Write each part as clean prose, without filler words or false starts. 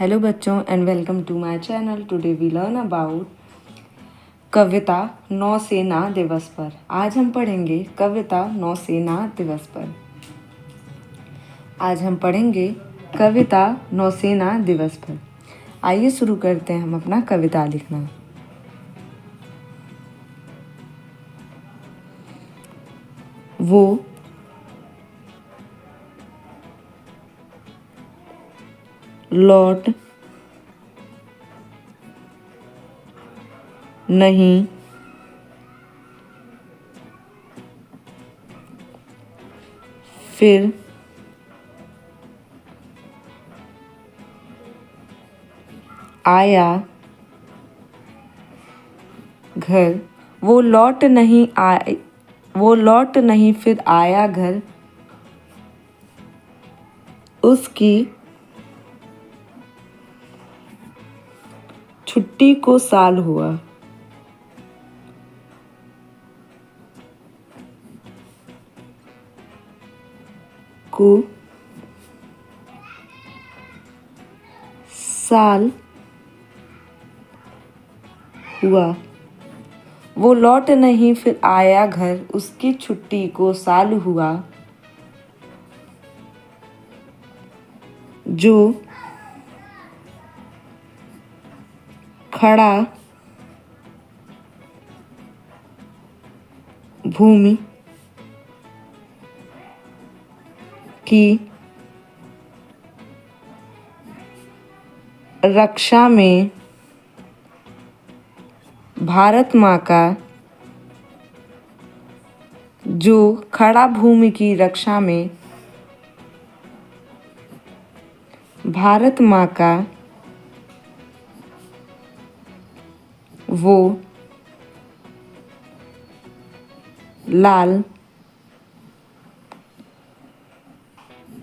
Hello बच्चों and welcome to my channel. Today we learn about कविता नौसेना दिवस पर। आज हम पढ़ेंगे कविता नौसेना दिवस पर। आज हम पढ़ेंगे कविता नौसेना दिवस पर। आइए शुरू करते हैं हम अपना कविता लिखना। वो लौट नहीं फिर आया घर। वो लौट नहीं फिर आया घर। उसकी छुट्टी को साल हुआ। को साल हुआ। वो लौट नहीं फिर आया घर। उसकी छुट्टी को साल हुआ। जो खड़ा भूमि की रक्षा में भारत माँ का जो खड़ा भूमि की रक्षा में भारत माँ का वो लाल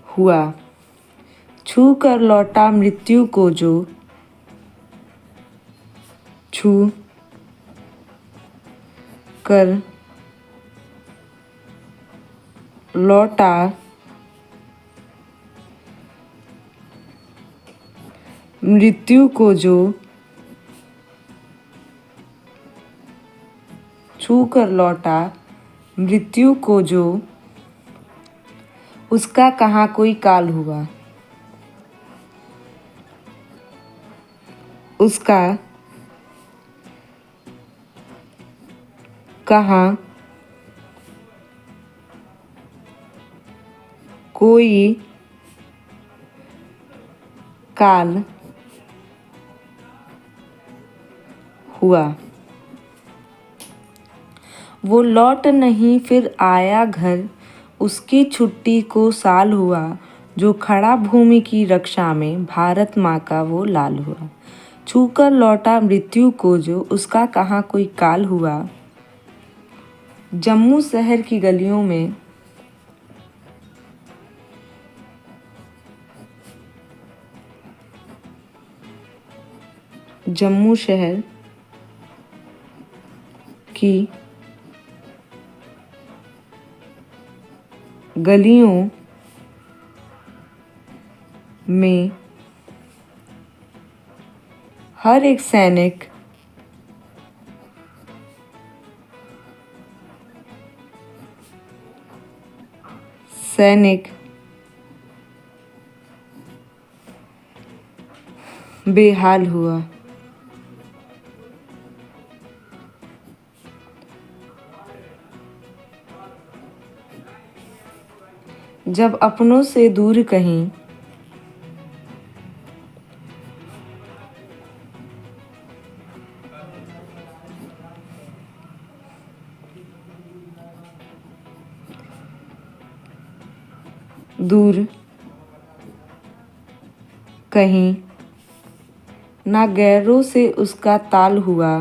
हुआ। छू कर लौटा मृत्यु को जो छू कर लौटा मृत्यु को जो छू कर लौटा मृत्यु को जो उसका कहाँ कोई काल हुआ। उसका कहाँ कोई काल हुआ। वो लौट नहीं फिर आया घर। उसकी छुट्टी को साल हुआ। जो खड़ा भूमि की रक्षा में भारत माँ का वो लाल हुआ। छूकर लौटा मृत्यु को जो उसका कहाँ कोई काल हुआ। जम्मू शहर की गलियों में जम्मू शहर की गलियों में हर एक सैनिक बेहाल हुआ। जब अपनों से दूर कहीं दूर कहीं ना गैरों से उसका ताल हुआ।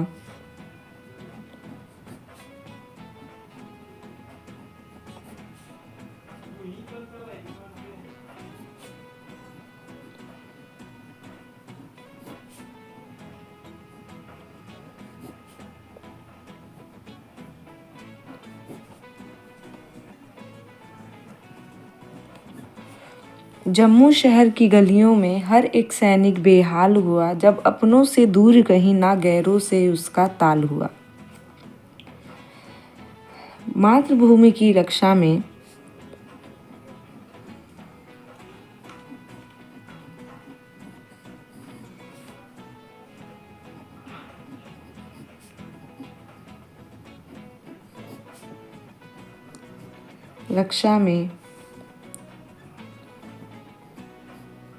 जम्मू शहर की गलियों में हर एक सैनिक बेहाल हुआ, जब अपनों से दूर कहीं ना गैरों से उसका ताल हुआ। मातृभूमि की रक्षा में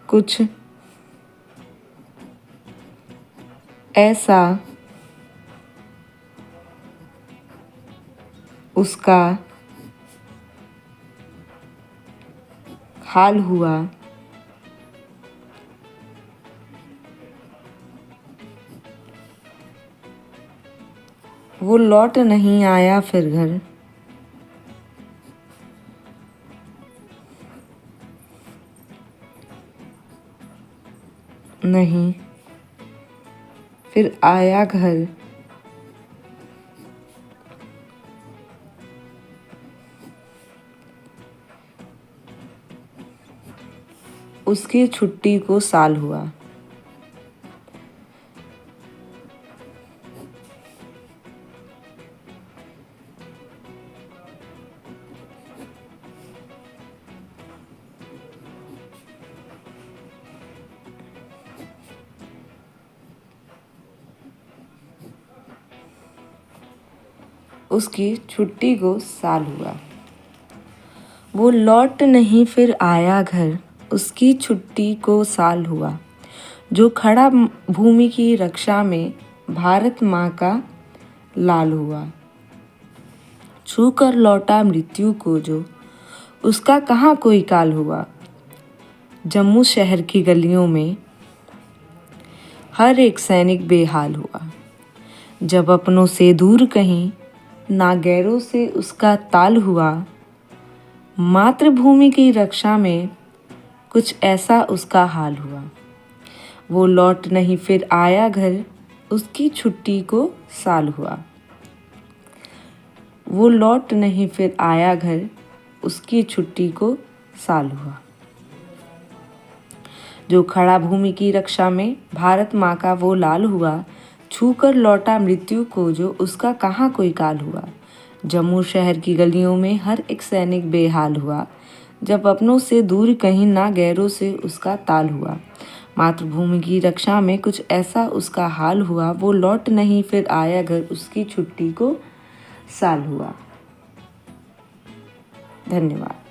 कुछ ऐसा उसका हाल हुआ, वो लौट नहीं आया फिर घर। नहीं फिर आया घर, उसकी छुट्टी को साल हुआ। उसकी छुट्टी को साल हुआ। वो लौट नहीं फिर आया घर, उसकी छुट्टी को साल हुआ। जो खड़ा भूमि की रक्षा में भारत माँ का लाल हुआ। छू कर लौटा मृत्यु को जो, उसका कहाँ कोई काल हुआ। जम्मू शहर की गलियों में हर एक सैनिक बेहाल हुआ, जब अपनों से दूर कहीं ना गैरों से उसका ताल हुआ। मातृभूमि की रक्षा में कुछ ऐसा उसका हाल हुआ। वो लौट नहीं फिर आया घर, उसकी छुट्टी को साल हुआ। वो लौट नहीं फिर आया घर, उसकी छुट्टी को साल हुआ। जो खड़ा भूमि की रक्षा में भारत माँ का वो लाल हुआ। छू कर लौटा मृत्यु को जो, उसका कहाँ कोई काल हुआ। जम्मू शहर की गलियों में हर एक सैनिक बेहाल हुआ, जब अपनों से दूर कहीं ना गैरों से उसका ताल हुआ। मातृभूमि की रक्षा में कुछ ऐसा उसका हाल हुआ। वो लौट नहीं फिर आया घर, उसकी छुट्टी को साल हुआ। धन्यवाद।